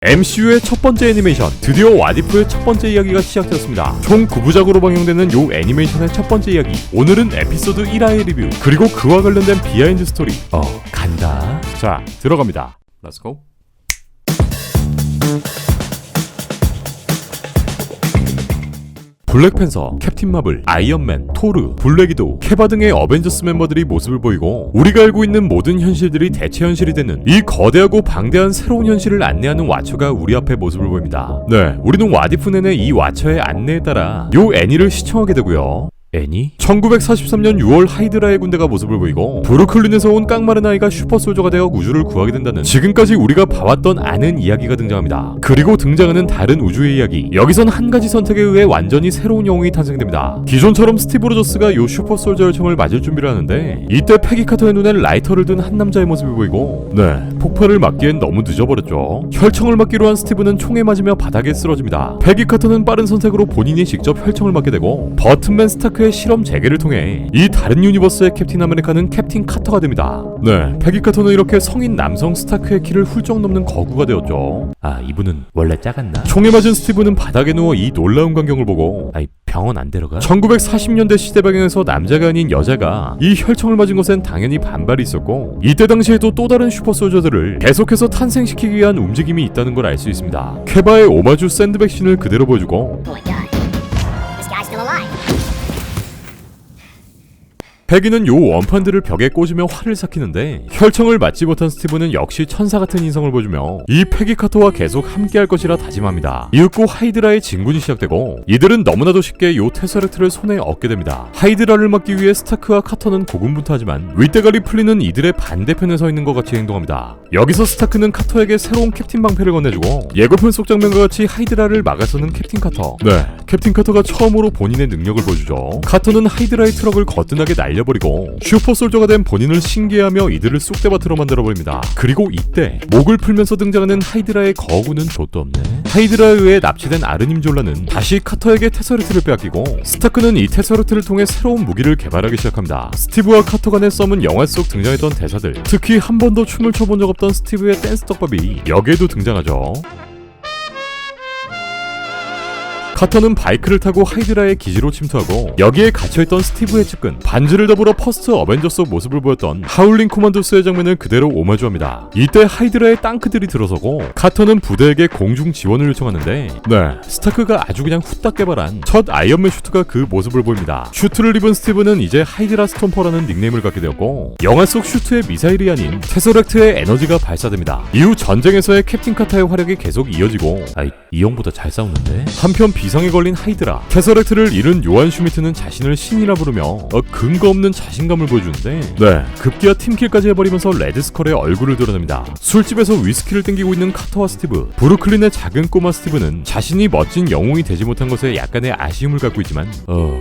MCU의 첫 번째 애니메이션, 드디어 왓이프의 첫 번째 이야기가 시작되었습니다. 총 9부작으로 방영되는 요 애니메이션의 첫 번째 이야기, 오늘은 에피소드 1화의 리뷰, 그리고 그와 관련된 비하인드 스토리 간다. 자, 들어갑니다. 렛츠고. 블랙팬서, 캡틴 마블, 아이언맨, 토르, 블랙위도우, 케바 등의 어벤져스 멤버들이 모습을 보이고 우리가 알고 있는 모든 현실들이 대체 현실이 되는 이 거대하고 방대한 새로운 현실을 안내하는 와처가 우리 앞에 모습을 보입니다. 네, 우리는 왓이프 내내 이 와처의 안내에 따라 요 애니를 시청하게 되고요. 애니? 1943년 6월 하이드라의 군대가 모습을 보이고 브루클린에서 온 깡마른 아이가 슈퍼솔저가 되어 우주를 구하게 된다는 지금까지 우리가 봐왔던 아는 이야기가 등장합니다. 그리고 등장하는 다른 우주의 이야기, 여기선 한 가지 선택에 의해 완전히 새로운 영웅이 탄생됩니다. 기존처럼 스티브 로저스가 요 슈퍼솔저 열총을 맞을 준비를 하는데 이때 패기 카터의 눈엔 라이터를 든 한 남자의 모습이 보이고 폭발을 막기엔 너무 늦어버렸죠. 혈청을 막기로 한 스티브는 총에 맞으며 바닥에 쓰러집니다. 패기 카터는 빠른 선택으로 본인이 직접 혈청을 맞게 되고 버튼맨 스타크 의 실험 재개를 통해 이 다른 유니버스의 캡틴 아메리카는 캡틴 카터가 됩니다. 패기 카터는 이렇게 성인 남성 스타크의 키를 훌쩍 넘는 거구가 되었죠. 이분은 원래 작았나? 총에 맞은 스티브는 바닥에 누워 이 놀라운 광경을 보고 병원 안 데려가? 1940년대 시대 배경에서 남자가 아닌 여자가 이 혈청을 맞은 것엔 당연히 반발이 있었고 이때 당시에도 또 다른 슈퍼솔저들을 계속해서 탄생시키기 위한 움직임이 있다는 걸 알 수 있습니다. 케바의 오마주 샌드백신을 그대로 보여주고 패기는 요 원판들을 벽에 꽂으며 활을 삭히는데 혈청을 맞지 못한 스티브는 역시 천사 같은 인성을 보여주며 이 패기 카터와 계속 함께할 것이라 다짐합니다. 이윽고 하이드라의 진군이 시작되고 이들은 너무나도 쉽게 요 테서렉트를 손에 얻게 됩니다. 하이드라를 막기 위해 스타크와 카터는 고군분투하지만 윗대가리 풀리는 이들의 반대편에 서 있는 것 같이 행동합니다. 여기서 스타크는 카터에게 새로운 캡틴 방패를 건네주고 예고편 속 장면과 같이 하이드라를 막아서는 캡틴 카터. 캡틴 카터가 처음으로 본인의 능력을 보여주죠. 카터는 하이드라의 트럭을 거뜬하게 날려버리고 슈퍼솔저가 된 본인을 신기해하며 이들을 쑥대밭으로 만들어버립니다. 그리고 이때 목을 풀면서 등장하는 하이드라의 거구는 좆도 없네. 하이드라에 의해 납치된 아르님 졸라는 다시 카터에게 테서리트를 빼앗기고 스타크는 이 테서리트를 통해 새로운 무기를 개발하기 시작합니다. 스티브와 카터 간의 썸은 영화 속 등장했던 대사들, 특히 한 번도 춤을 춰본 적 없던 스티브의 댄스 떡밥이 여기에도 등장하죠. 카터는 바이크를 타고 하이드라의 기지로 침투하고 여기에 갇혀있던 스티브의 측근, 반지를 더불어 퍼스트 어벤져 속 모습을 보였던 하울링 코만도스의 장면을 그대로 오마주합니다. 이때 하이드라의 땅크들이 들어서고 카터는 부대에게 공중 지원을 요청하는데 스타크가 아주 그냥 후딱 개발한 첫 아이언맨 슈트가 그 모습을 보입니다. 슈트를 입은 스티브는 이제 하이드라 스톰퍼라는 닉네임을 갖게 되었고 영화 속 슈트의 미사일이 아닌 테서렉트의 에너지가 발사됩니다. 이후 전쟁에서의 캡틴 카터의 활약이 계속 이어지고 이 형보다 잘 싸우는데? 한편 비상에 걸린 하이드라, 테서렉트를 잃은 요한 슈미트는 자신을 신이라 부르며 근거 없는 자신감을 보여주는데 급기야 팀킬까지 해버리면서 레드스컬의 얼굴을 드러냅니다. 술집에서 위스키를 땡기고 있는 카터와 스티브, 브루클린의 작은 꼬마 스티브는 자신이 멋진 영웅이 되지 못한 것에 약간의 아쉬움을 갖고 있지만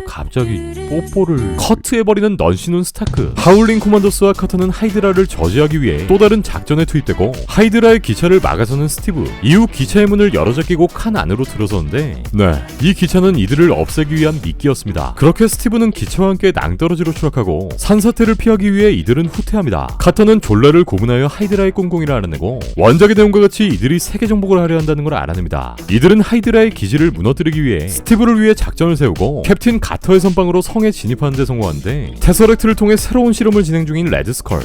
갑자기 뽀뽀를 커트해버리는 넌시눈 스타크, 하울링 코만도스와 카터는 하이드라를 저지하기 위해 또 다른 작전에 투입되고 하이드라의 기차를 막아서는 스티브, 이후 기차의 문을 열어잡히고 칸 안으로 들어서는데 이 기차는 이들을 없애기 위한 미끼였습니다. 그렇게 스티브는 기차와 함께 낭떠러지로 추락하고 산사태를 피하기 위해 이들은 후퇴합니다. 카터는 졸라를 고문하여 하이드라의 꽁꽁이라 알아내고 원작의 내용과 같이 이들이 세계 정복을 하려 한다는 걸 알아냅니다. 이들은 하이드라의 기지를 무너뜨리기 위해 스티브를 위해 작전을 세우고 캡틴 카터의 선방으로 성에 진입하는 데 성공하는데 테서렉트를 통해 새로운 실험을 진행 중인 레드스컬.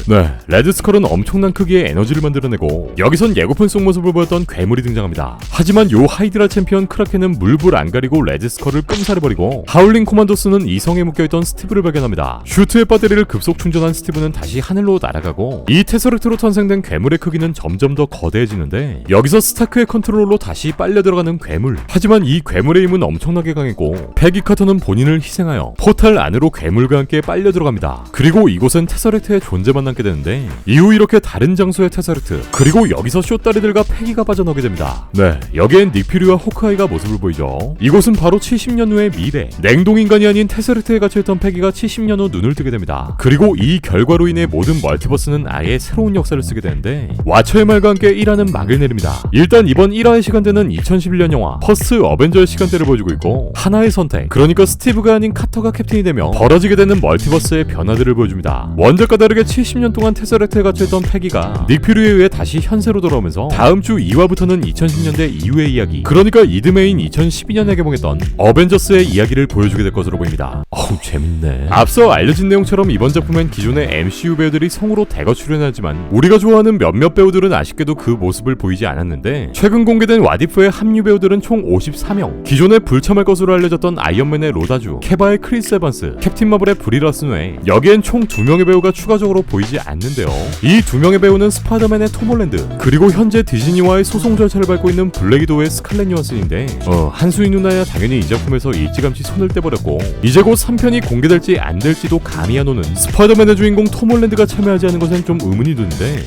레드스컬은 엄청난 크기의 에너지를 만들어내고 여기선 예고편 속 모습을 보였던 괴물이 등장합니다. 하지만 요 하이드라 챔피언 크라켄은 물불 안 가리고 레드스컬을 끔살해버리고 하울링 코만도스는 이 성에 묶여있던 스티브를 발견합니다. 슈트의 배터리를 급속 충전한 스티브는 다시 하늘로 날아가고 이 테서렉트로 탄생된 괴물의 크기는 점점 더 거대해지는데 여기서 스타크의 컨트롤로 다시 빨려 들어가는 괴물. 하지만 이 괴물의 힘은 엄청나게 강했고 패기 카터는 본인을 희생하여 포탈 안으로 괴물과 함께 빨려 들어갑니다. 그리고 이곳은 테서렉트의 존재만 남게 되는데 이후 이렇게 다른 장소의 테서렉트, 그리고 여기서 쇼다리들과 패기가 빠져나오게 됩니다. 여기엔 닉퓨리와 호크아이가 모습을 보이죠. 이곳은 바로 70년 후의 미래. 냉동인간이 아닌 테세르트에 갇혀있던 패기가 70년 후 눈을 뜨게 됩니다. 그리고 이 결과로 인해 모든 멀티버스는 아예 새로운 역사를 쓰게 되는데 와처의 말과 함께 1화는 막을 내립니다. 일단 이번 1화의 시간대는 2011년 영화 퍼스트 어벤져의 시간대를 보여주고 있고 하나의 선택, 그러니까 스티브가 아닌 카터가 캡틴이 되며 벌어지게 되는 멀티버스의 변화들을 보여줍니다. 원작과 다르게 70년 동안 테세르트에 갇혀있던 패기가 닉 퓨리에 의해 다시 현세로 돌아오면서 다음 주 2화부터는 2010년대 이후의 이야기, 그러니까 이듬해인 2012년에 개봉했던 어벤져스의 이야기를 보여주게 될 것으로 보입니다. 어우 재밌네. 앞서 알려진 내용처럼 이번 작품엔 기존의 MCU 배우들이 성우로 대거 출연하지만 우리가 좋아하는 몇몇 배우들은 아쉽게도 그 모습을 보이지 않았는데 최근 공개된 왓이프의 합류 배우들은 총 54명. 기존에 불참할 것으로 알려졌던 아이언맨의 로다주, 케바의 크리스 에반스, 캡틴 마블의 브리 라슨 외에 여기엔 총 2명의 배우가 추가적으로 보이지 않는데요. 이 2명의 배우는 스파이더맨의 톰 홀랜드, 그리고 현재 디즈니와의 소송 절차를 밟고 있는 블랙 위도우의 스칼렛 요한슨인데 한수인 누나야 당연히 이 작품에서 일찌감치 손을 떼버렸고 이제 곧 3편이 공개될지 안 될지도 감이 안 오는 스파이더맨의 주인공 톰 홀랜드가 참여하지 않은 것엔 좀 의문이 드는데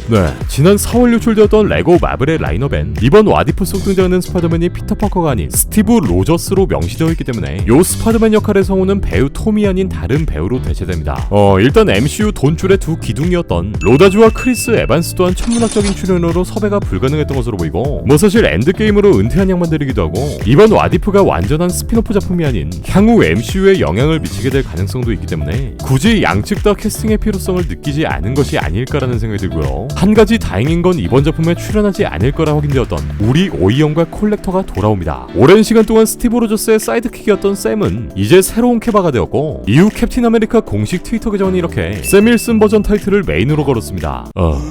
지난 4월 유출되었던 레고 마블의 라인업엔 이번 왓이프 속 등장하는 스파이더맨이 피터 파커가 아닌 스티브 로저스로 명시되어 있기 때문에 요 스파이더맨 역할의 성우는 배우 톰이 아닌 다른 배우로 대체됩니다. 일단 MCU 돈줄의 두 기둥이었던 로다주와 크리스 에반스 또한 천문학적인 출연으로 섭외가 불가능했던 것으로 보이고 사실 엔드게임으로 은퇴한 양반들이기도 하고 이번 왓이프가 완전한 스피노프 작품이 아닌 향후 MCU에 영향을 미치게 될 가능성도 있기 때문에 굳이 양측 다 캐스팅의 필요성을 느끼지 않은 것이 아닐까라는 생각이 들고요. 한 가지 다행인 건 이번 작품에 출연하지 않을 거라 확인되었던 우리 오이영과 콜렉터가 돌아옵니다. 오랜 시간 동안 스티브 로저스의 사이드킥이었던 샘은 이제 새로운 케바가 되었고 이후 캡틴 아메리카 공식 트위터 계정은 이렇게 샘 윌슨 버전 타이틀을 메인으로 걸었습니다.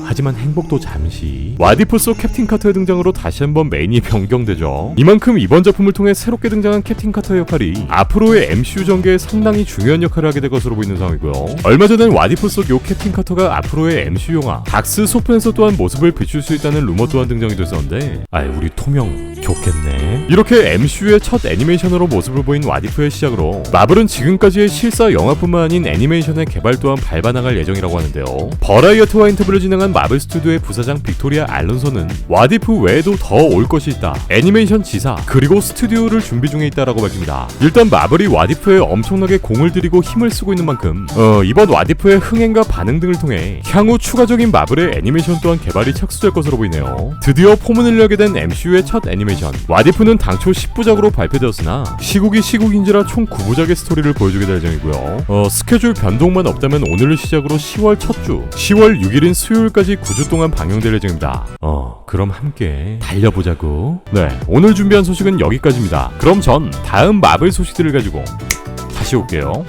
하지만 행복도 잠시. 왓이프 속 캡틴 카터의 등장으로 다시 한번 메인이 변경되죠. 이만큼 이번 작품을 통해 새롭게 등장한 캡틴 카터의 역할이 앞으로의 MCU 전개에 상당히 중요한 역할을 하게 될 것으로 보이는 상황이고요. 얼마 전엔 왓이프 속 요 캡틴 카터가 앞으로의 MCU 영화 닥스 소프에서 또한 모습을 비출 수 있다는 루머 또한 등장이 됐었는데 우리 토명 좋겠네. 이렇게 MCU의 첫 애니메이션으로 모습을 보인 왓이프의 시작으로 마블은 지금까지의 실사 영화뿐만 아닌 애니메이션의 개발 또한 밟아나갈 예정이라고 하는데요. 버라이어티와 인터뷰를 진행한 마블 스튜디오의 부사장 빅토리아 알론소는 왓이프 외에도 더 올 것이 있다, 애니메이션 지사 그리고 스튜디오를 준비 중에 있다라고 밝힙니다. 일단 마블이 왓이프에 엄청나게 공을 들이고 힘을 쓰고 있는 만큼 이번 왓이프의 흥행과 반응 등을 통해 향후 추가적인 마블의 애니메이션 또한 개발이 착수될 것으로 보이네요. 드디어 포문을 열게 된 MCU의 첫 애니메이션 왓이프는 당초 10부작으로 발표되었으나 시국이 시국인지라 총 9부작의 스토리를 보여주게 될 예정이고요. 스케줄 변동만 없다면 오늘을 시작으로 10월 첫 주 10월 6일인 수요일까지 9주 동안 방영될 예정입니다. 그럼 함께 달려보자고. 오늘 준비한 소식은 여기까지입니다. 그럼 전 다음 마블 소식들을 가지고 다시 올게요.